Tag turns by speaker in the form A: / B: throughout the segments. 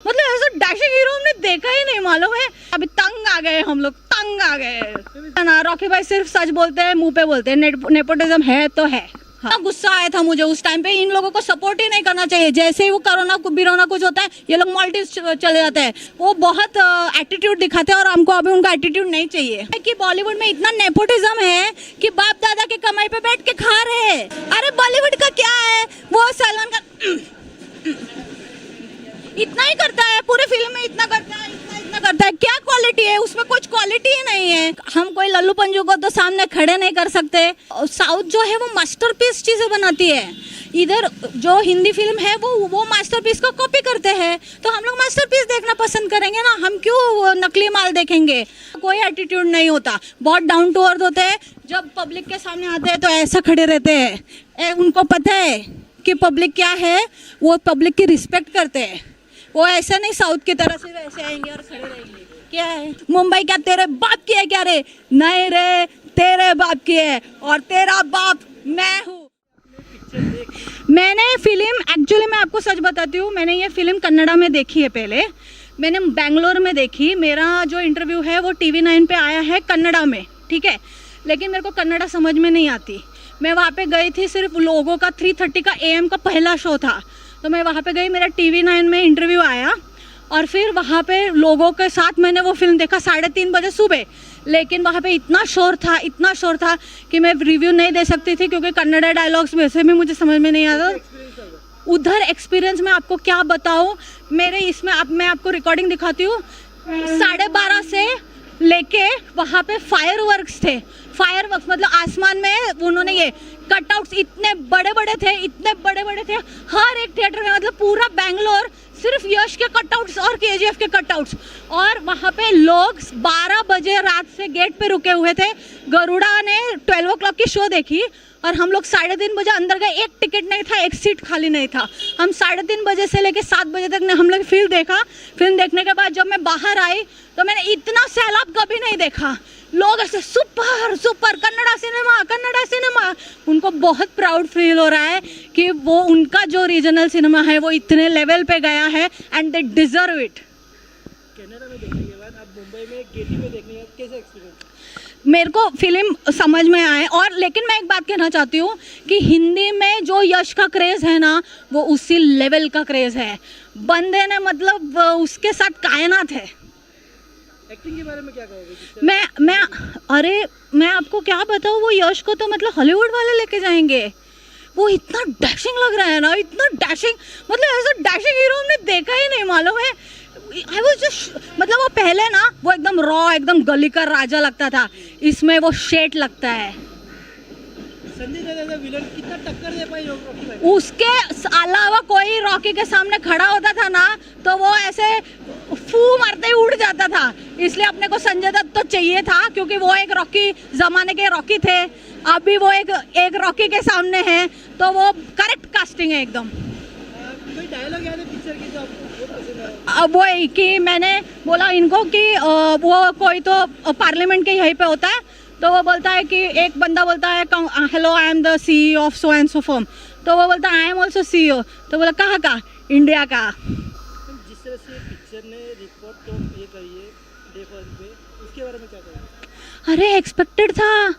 A: मतलब ऐसा dashing hero हमने देखा ही नहीं, मालूम है। अभी तंग आ गए हम लोग, तंग आ गए ना। रॉकी भाई सिर्फ सच बोलते हैं, मुंह पे बोलते हैं, नेपोटिज्म है तो है। हाँ। गुस्सा आया था मुझे उस टाइम पे, इन लोगों को सपोर्ट ही नहीं करना चाहिए। जैसे ही वो कोरोना बिरोना कुछ होता है, ये लोग माल्दीव्स चले जाते हैं। वो बहुत एटीट्यूड दिखाते हैं और हमको अभी उनका एटीट्यूड नहीं चाहिए। कि बॉलीवुड में इतना नेपोटिज्म है कि बाप दादा के कमाई पे बैठ के खा रहे हैं। अरे बॉलीवुड का क्या है, वो सलमान का इतना ही करता है, पूरे फिल्म में इतना करता है, इतना करता है। क्या क्वालिटी है उसमें? कुछ क्वालिटी ही नहीं है। हम कोई लल्लू पंजू को तो सामने खड़े नहीं कर सकते। साउथ जो है वो मास्टरपीस चीजें बनाती है। इधर जो हिंदी फिल्म है वो मास्टरपीस को कॉपी करते हैं, तो हम लोग मास्टरपीस देखना पसंद करेंगे ना, हम क्यों नकली माल देखेंगे। कोई एटीट्यूड नहीं होता, बहुत डाउन टू अर्थ होते हैं। जब पब्लिक के सामने आते हैं तो ऐसा खड़े रहते हैं। उनको पता है कि पब्लिक क्या है, वो पब्लिक की रिस्पेक्ट करते हैं। वो ऐसा नहीं साउथ की तरह से वैसे आएंगे और खड़े रहेंगे। क्या है मुंबई, क्या तेरे बाप की है क्या रे? नहीं रे, तेरे बाप की है और तेरा बाप मैं हूँ। मैंने फिल्म एक्चुअली मैं आपको सच बताती हूँ, मैंने ये फिल्म कन्नड़ा में देखी है। पहले मैंने बेंगलोर में देखी। मेरा जो इंटरव्यू है वो TV9 पे आया है कन्नड़ा में, ठीक है। लेकिन मेरे को कन्नड़ा समझ में नहीं आती। मैं वहाँ पे गई थी, सिर्फ लोगों का 3:30 का AM का पहला शो था, तो मैं वहाँ पे गई। मेरा TV9 में इंटरव्यू आया और फिर वहाँ पे लोगों के साथ मैंने वो फिल्म देखा 3:30 बजे सुबह। लेकिन वहाँ पे इतना शोर था कि मैं रिव्यू नहीं दे सकती थी, क्योंकि कन्नड़ा डायलॉग्स वैसे भी मुझे समझ में नहीं आता। उधर एक्सपीरियंस में आपको क्या बताऊँ। मेरे इसमें मैं आपको रिकॉर्डिंग दिखाती हूँ। 12:30 से लेके वहाँ पे फायरवर्क्स थे। फायरवर्क्स मतलब आसमान में उन्होंने ये कटआउट्स इतने बड़े बड़े थे हर एक थिएटर में। मतलब पूरा बैंगलोर सिर्फ यश के कटआउट्स और KGF के कटआउट्स। और वहाँ पे लोग 12 बजे रात से गेट पे रुके हुए थे। गरुड़ा ने 12 o'clock की शो देखी और हम लोग 3:30 बजे अंदर गए। एक टिकट नहीं था, एक सीट खाली नहीं था। हम 3:30 बजे से लेके 7 बजे तक ने हम लोग फिल्म देखा। फिल्म देखने के बाद जब मैं बाहर आई तो मैंने इतना सैलाब कभी नहीं देखा। लोग ऐसे सुपर सुपर कन्नड़ा सिनेमा। उनको बहुत प्राउड फील हो रहा है कि वो उनका जो रीजनल सिनेमा है वो इतने लेवल पे गया है and they deserve it.
B: Kannada में देखने के बाद अब मुंबई में गेटी में देखने का कैसा एक्सपीरियंस?
A: मेरे को फिल्म समझ में आए। और लेकिन मैं एक बात कहना चाहती हूँ कि हिंदी में जो यश का क्रेज़ है ना, वो उसी लेवल का क्रेज़ है। बंदे ने मतलब उसके साथ कायनात है।
B: एक्टिंग के बारे में क्या कहोगे?
A: मैं आपको क्या बताऊँ, वो यश को तो मतलब हॉलीवुड वाले लेके जाएंगे। वो इतना डैशिंग लग रहा है ना, इतना डैशिंग, मतलब ऐसा डैशिंग हीरो हमने देखा ही नहीं, मालूम है। I was just, मतलब वो पहले ना वो एकदम रॉ, एकदम गली का राजा लगता था। इसमें वो शेट लगता है।
B: संजय दत्त जैसा विलन कितना टक्कर दे पाई रॉकी भाई?
A: उसके अलावा कोई रॉकी के सामने खड़ा होता था ना तो वो ऐसे फू मारते ही उड़ जाता था। इसलिए अपने को संजय दत्त तो चाहिए था, क्योंकि वो एक रॉकी जमाने के रॉकी थे। अभी वो एक रॉकी के सामने है, तो वो करेक्ट कास्टिंग है एकदम।
B: कोई डायलॉग याद है पिक्चर की जो आपको बहुत पसंद है?
A: अब वो कि मैंने बोला इनको कि वो कोई तो पार्लियामेंट के यहीं पे होता है, तो वो बोलता है कि एक बंदा बोलता है hello I am the CEO of so and so firm. तो वो बोलता है आई एम ऑल्सो CEO। तो बोला कहाँ का? इंडिया का।
B: जिस तरह से पिक्चर ने रिपोर्ट तो ये करी है डे वन पे, उसके बारे में क्या कहेंगे?
A: अरे एक्सपेक्टेड था,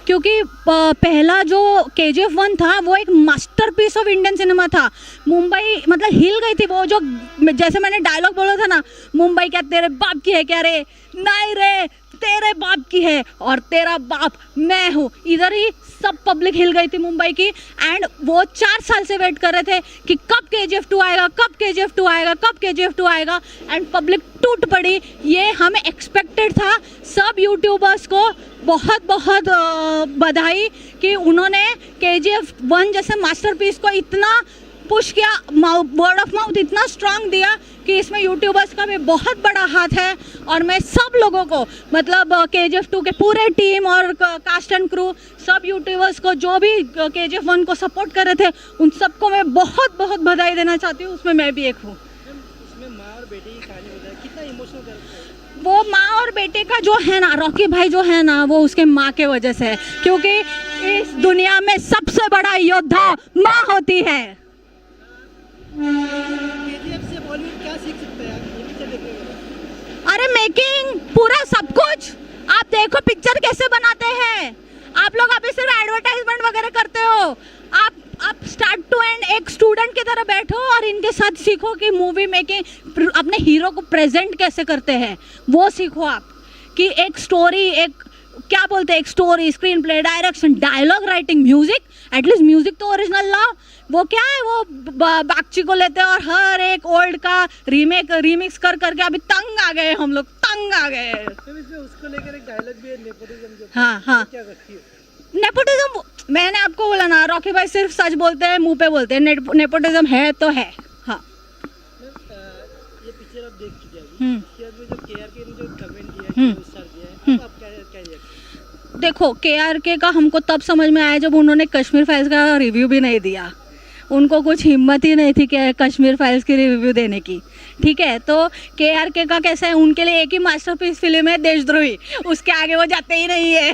A: क्योंकि पहला जो KGF 1 था वो एक मास्टरपीस ऑफ इंडियन सिनेमा था। मुंबई मतलब हिल गई थी। वो जो जैसे मैंने डायलॉग बोला था ना, मुंबई क्या तेरे बाप की है क्या रे? नहीं रे, तेरे बाप की है और तेरा बाप मैं हूँ। इधर ही सब पब्लिक हिल गई थी मुंबई की। एंड वो 4 साल से वेट कर रहे थे कि कब KGF 2 आएगा, कब KGF 2 आएगा, कब KGF 2 आएगा। एंड पब्लिक टूट पड़ी। ये हमें एक्सपेक्टेड था। सब यूट्यूबर्स को बहुत बहुत बधाई कि उन्होंने KGF 1 जैसे मास्टरपीस को इतना पुश किया। वर्ड ऑफ माउथ इतना स्ट्रांग दिया कि इसमें यूट्यूबर्स का भी बहुत बड़ा हाथ है। और मैं सब लोगों को मतलब KGF 2 के पूरे टीम और कास्ट एंड क्रू, सब यूट्यूबर्स को जो भी KGF 1 को सपोर्ट कर रहे थे, उन सबको मैं बहुत बहुत बधाई देना चाहती हूँ। उसमें मैं भी एक हूँ।
B: इसमें माँ और बेटे की कहानी होता है, कितना इमोशनल करता है?
A: वो माँ और बेटे का जो है ना, रॉकी भाई जो है ना, वो उसके माँ के वजह से है, क्योंकि इस दुनिया में सबसे बड़ा योद्धा माँ होती है।
B: KGF से बॉलीवुड क्या सीख सकता है?
A: मेकिंग पूरा सब कुछ आप देखो, पिक्चर कैसे बनाते हैं। आप लोग अभी सिर्फ एडवर्टाइजमेंट वगैरह करते हो। आप स्टार्ट टू एंड एक स्टूडेंट की तरह बैठो और इनके साथ सीखो कि मूवी मेकिंग अपने हीरो को प्रेजेंट कैसे करते हैं, वो सीखो आप। कि एक स्टोरी, एक क्या बोलते हैं, एक story, screen play, direction, dialogue writing, music, at least music तो ओरिजिनल लाओ। वो क्या है, वो बागची को लेते हैं और हर एक ओल्ड का रीमिक्स कर करके अभी तंग आ गए हम लोग, तंग आ गए।
B: इसमें उसको लेकर एक डायलॉग भी है, नेपोटिज्म जो
A: हाँ
B: क्या करती है।
A: नेपोटिज्म, मैंने आपको बोला ना, रॉकी भाई सिर्फ सच बोलते हैं, मुंह पे बोलते हैं। नेपोटिज्म है तो है। हाँ,
B: ये पिक्चर आप देख चुके हैं। इसके बाद में जो KRK ने जो कमेंट दिया है, जो स्टार दिया है, आप क्या रिएक्शन?
A: देखो KRK का हमको तब समझ में आया जब उन्होंने कश्मीर फाइल्स का रिव्यू भी नहीं दिया। उनको कुछ हिम्मत ही नहीं थी कि कश्मीर फाइल्स की रिव्यू देने की। ठीक है, तो KRK का कैसा है, उनके लिए एक ही मास्टरपीस फिल्म है देशद्रोही, उसके आगे वो जाते ही नहीं है।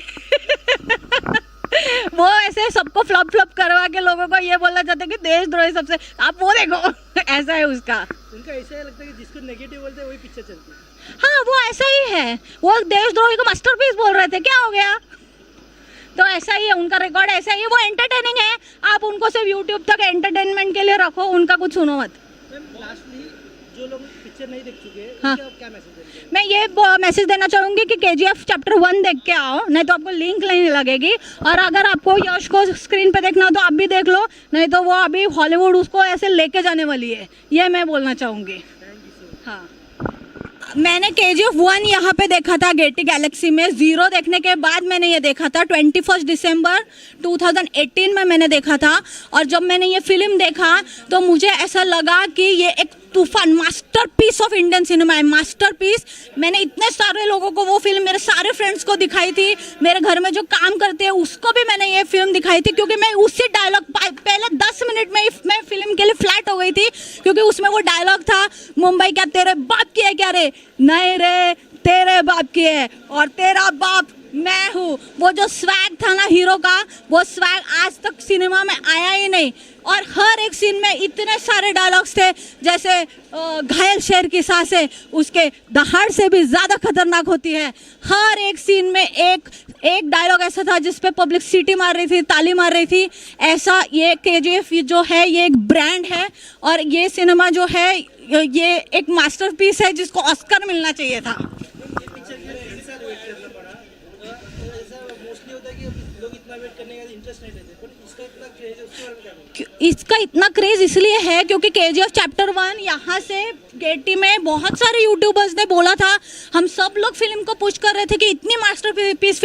A: वो ऐसे सबको फ्लॉप करवा के लोगों को ये बोलना चाहते हैं कि देशद्रोही सबसे, आप वो देखो। ऐसा है उसका।
B: उनका ऐसा ही लगता है कि जिसको नेगेटिव बोलते हैं वही पिक्चर चलती है।
A: हाँ, वो ऐसा ही है। वो देशद्रोही को मास्टरपीस बोल रहे थे, क्या हो गया? तो ऐसा ही है, उनका रिकॉर्ड ऐसा ही है। वो एंटरटेनिंग है, आप उनको सिर्फ यूट्यूब तक एंटरटेनमेंट के लिए रखो, उनका कुछ सुनो मत।
B: लास्टली जो लोग पिक्चर नहीं देख चुके हैं,
A: हाँ,
B: क्या मैसेज देंगे?
A: मैं ये मैसेज देना चाहूँगी कि KGF चैप्टर 1 देख के आओ, नहीं तो आपको लिंक नहीं लगेगी। और अगर आपको यश को स्क्रीन पे देखना हो तो आप भी देख लो, नहीं तो वो अभी हॉलीवुड उसको ऐसे लेके जाने वाली है, ये मैं बोलना चाहूँगी। हाँ, मैंने KGF 1 यहाँ पे देखा था गेटी गैलेक्सी में। 0 देखने के बाद मैंने ये देखा था 21 दिसंबर 2018 में मैंने देखा था। और जब मैंने ये फिल्म देखा तो मुझे ऐसा लगा कि ये एक तूफान, मास्टरपीस ऑफ इंडियन सिनेमा है, मास्टरपीस। मैंने इतने सारे लोगों को वो फिल्म, मेरे सारे फ्रेंड्स को दिखाई थी, मेरे घर में जो काम करते हैं उसको भी मैंने ये फिल्म दिखाई थी, क्योंकि मैं उसी डायलॉग पहले 10 मिनट में मैं फिल्म के लिए फ्लैट हो गई थी, क्योंकि उसमें वो डायलॉग था, मुंबई क्या तेरे बाप की है क्या रे? नहीं रे, तेरे बाप की है, और तेरा बाप मैं हूँ। वो जो स्वैग था ना हीरो का, वो स्वैग आज तक सिनेमा में आया ही नहीं। और हर एक सीन में इतने सारे डायलॉग्स थे, जैसे घायल शेर की सांसें उसके दहाड़ से भी ज़्यादा खतरनाक होती है। हर एक सीन में एक डायलॉग ऐसा था जिस पे पब्लिक सीटी मार रही थी, ताली मार रही थी। ऐसा ये KGF जो है, ये एक ब्रांड है, और ये सिनेमा जो है ये एक मास्टरपीस है जिसको ऑस्कर मिलना चाहिए था। इसका इतना क्रेज इसलिए है क्योंकि KGF चैप्टर 1 यहाँ से गेटी में बहुत सारे यूट्यूबर्स ने बोला था, हम सब लोग फिल्म को पुश कर रहे थे कि इतनी मास्टरपीस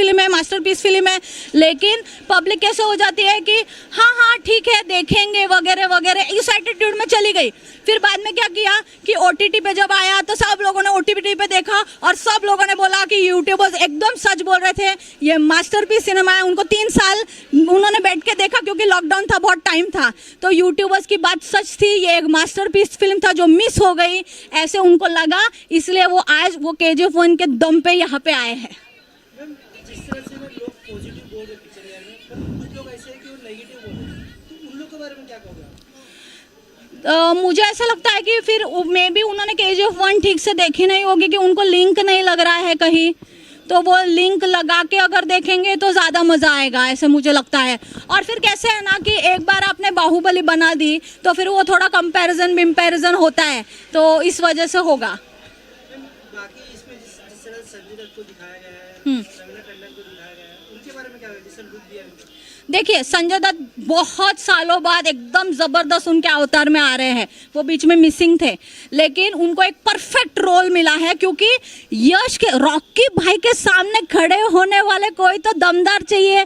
A: फिल्म है, लेकिन पब्लिक कैसे हो जाती है कि हाँ ठीक है देखेंगे वगैरह वगैरह, इस एटीट्यूड में चली गई। फिर बाद में क्या किया कि OTT पे जब आया तो सब लोगों ने OTT पे देखा और सब लोगों ने बोला कि यूट्यूबर्स एकदम सच बोल रहे थे, ये मास्टरपीस सिनेमा है। उनको 3 साल उन्होंने बैठ के देखा क्योंकि लॉकडाउन था, बहुत टाइम था, तो यूट्यूबर्स की बात सच थी, ये एक मास्टरपीस फिल्म था जो मिस हो गई, ऐसे उनको लगा, इसलिए वो आज वो KGF 1 के दम पे यहाँ पे आए हैं।
B: जिस तरह से लोग पॉजिटिव बोल रहे पिक्चर में, पर कुछ लोग ऐसे हैं कि वो नेगेटिव बोल रहे हैं, तो उन लोगों के बारे में क्या कहोगे?
A: मुझे ऐसा लगता है कि फिर मे बी उन्होंने KGF 1 ठीक से देखी नहीं होगी, कि उनको लिंक नहीं लग रहा है कहीं, तो वो लिंक लगा के अगर देखेंगे तो ज़्यादा मज़ा आएगा, ऐसे मुझे लगता है। और फिर कैसे है ना कि एक बार आपने बाहुबली बना दी तो फिर वो थोड़ा कंपैरिजन होता है, तो इस वजह से होगा।
B: बाकी इसमें जिस तरह संजय दत्त को दिखाया गया है, रवीना टंडन को दिखाया गया है, उनके बारे में क्या है, जिसने लुक दिया है?
A: देखिए, संजय दत्त बहुत सालों बाद एकदम ज़बरदस्त उनके अवतार में आ रहे हैं, वो बीच में मिसिंग थे, लेकिन उनको एक परफेक्ट रोल मिला है, क्योंकि यश के, रॉकी भाई के सामने खड़े होने वाले कोई तो दमदार चाहिए।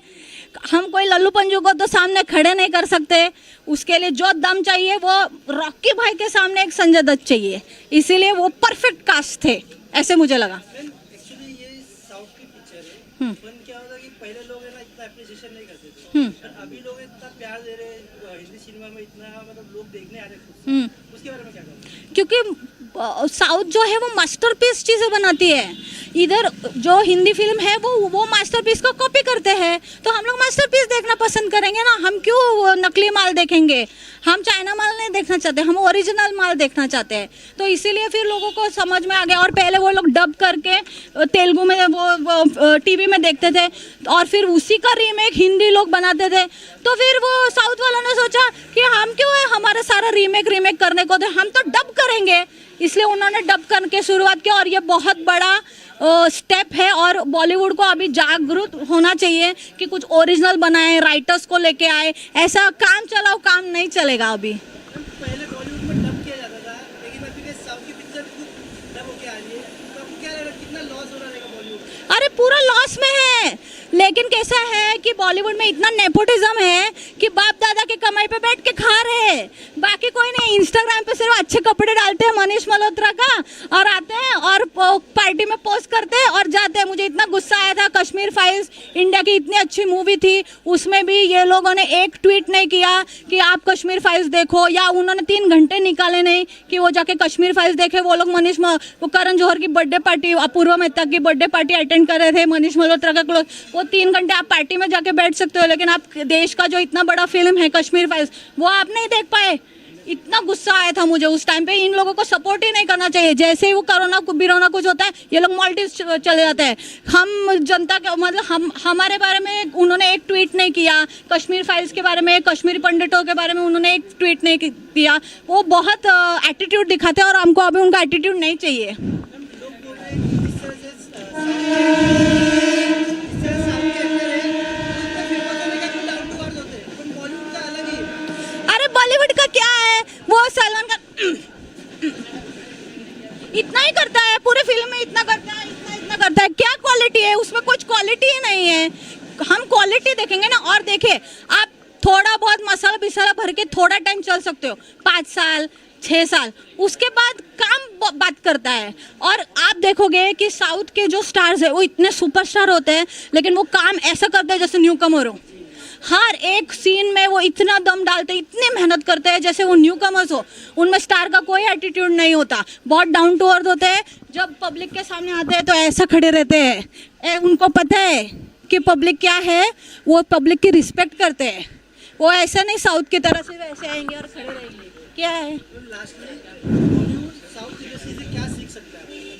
A: हम कोई लल्लू पंजू को तो सामने खड़े नहीं कर सकते, उसके लिए जो दम चाहिए वो रॉकी भाई के सामने एक संजय दत्त चाहिए, इसीलिए वो परफेक्ट कास्ट थे, ऐसे मुझे लगा।
B: एक्चुअली ये साउथ की पिक्चर है, पर क्या होता है कि पहले लोग है ना इतना एप्रिसिएशन नहीं करते थे, पर अभी लोग इतना प्यार दे रहे हैं हिंदी सिनेमा में, इतना मतलब लोग देखने आ रहे हैं, उसके बारे में क्या कहोगे?
A: क्योंकि साउथ जो है वो मास्टरपीस चीज़ें बनाती है। इधर जो हिंदी फिल्म है वो मास्टरपीस को कॉपी करते हैं, तो हम लोग मास्टरपीस देखना पसंद करेंगे ना। हम क्यों वो नकली माल देखेंगे? हम चाइना माल नहीं देखना चाहते, हम ओरिजिनल माल देखना चाहते हैं। तो इसीलिए फिर लोगों को समझ में आ गया। और पहले वो लोग डब करके तेलुगु में वो टीवी में देखते थे, और फिर उसी का रीमेक हिंदी लोग बनाते थे। तो फिर वो साउथ वालों ने सोचा कि हम क्यों है हमारा सारा रीमेक करने को, तो हम तो डब करेंगे। इसलिए उन्होंने डब करके शुरुआत की, और ये बहुत बड़ा स्टेप है। और बॉलीवुड को अभी जागरूक होना चाहिए कि कुछ ओरिजिनल बनाए, राइटर्स को लेके आए। ऐसा काम चलाओ काम नहीं चलेगा अभी।
B: पहले बॉलीवुड में डब किया जाता था, लेकिन अभी के साउथ की पिक्चर खुद डब होके आ रही है, तो आपको क्या लग रहा है कितना लॉस हो रहा है बॉलीवुड?
A: अरे पूरा लॉस में है। लेकिन कैसा है कि बॉलीवुड में इतना नेपोटिज्म है कि बाप दादा के कमाई पे बैठ के खा रहे हैं, बाकी कोई नहीं। इंस्टाग्राम पे सिर्फ अच्छे कपड़े डालते हैं मनीष मल्होत्रा का, और आते हैं और पार्टी में पोस्ट करते हैं और जाते हैं। मुझे इतना गुस्सा आया था, कश्मीर फाइल्स इंडिया की इतनी अच्छी मूवी थी, उसमें भी ये लोगों ने एक ट्वीट नहीं किया कि आप कश्मीर फाइल्स देखो, या उन्होंने 3 घंटे निकाले नहीं कि वो जाके कश्मीर फाइल्स देखे। वो लोग वो करण जौहर की बर्थडे पार्टी, अपूर्वा मेहता की बर्थडे पार्टी अटेंड कर रहे थे, मनीष मल्होत्रा का क्लोज। वो 3 घंटे आप पार्टी में जाके बैठ सकते हो, लेकिन आप देश का जो इतना बड़ा फिल्म है कश्मीर फाइल्स, वो आप नहीं देख पाए। इतना गुस्सा आया था मुझे उस टाइम पे। इन लोगों को सपोर्ट ही नहीं करना चाहिए। जैसे ही वो कोरोना बिरोना कुछ होता है, ये लोग माल्दीव्स चले जाते हैं। हम जनता के मतलब हमारे बारे में उन्होंने एक ट्वीट नहीं किया, कश्मीर फाइल्स के बारे में, कश्मीरी पंडितों के बारे में उन्होंने एक ट्वीट नहीं किया। वो बहुत एटीट्यूड दिखाते हैं, और हमको अभी उनका एटीट्यूड नहीं चाहिए। बॉलीवुड का क्या है, वो सलमान खान इतना ही करता है, पूरे फिल्म में इतना करता है, इतना करता है। क्या क्वालिटी है उसमें? कुछ क्वालिटी ही नहीं है। हम क्वालिटी देखेंगे ना। और देखिए, आप थोड़ा बहुत मसाला बिसाला भर के थोड़ा टाइम चल सकते हो, 5 साल 6 साल, उसके बाद काम बात करता है। और आप देखोगे कि साउथ के जो स्टार्स है वो इतने सुपरस्टार होते हैं, लेकिन वो काम ऐसा करते हैं जैसे न्यू कमर हो। हर एक सीन में वो इतना दम डालते, इतनी मेहनत करते हैं जैसे वो न्यू कमर्स हो। उनमें स्टार का कोई एटीट्यूड नहीं होता, बहुत डाउन टू अर्थ होते हैं। जब पब्लिक के सामने आते हैं तो ऐसा खड़े रहते हैं। उनको पता है कि पब्लिक क्या है, वो पब्लिक की रिस्पेक्ट करते हैं। वो ऐसा नहीं साउथ की तरह से वैसे आएंगे और खड़े रहेंगे। क्या है
B: क्या सीख सकता है?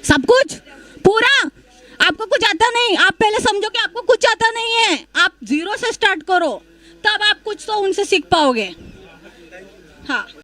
A: सब कुछ पूरा। आपको कुछ आता नहीं, आप पहले समझो कि आपको कुछ आता नहीं है, आप 0 से स्टार्ट करो, तब आप कुछ तो उनसे सीख पाओगे। हाँ।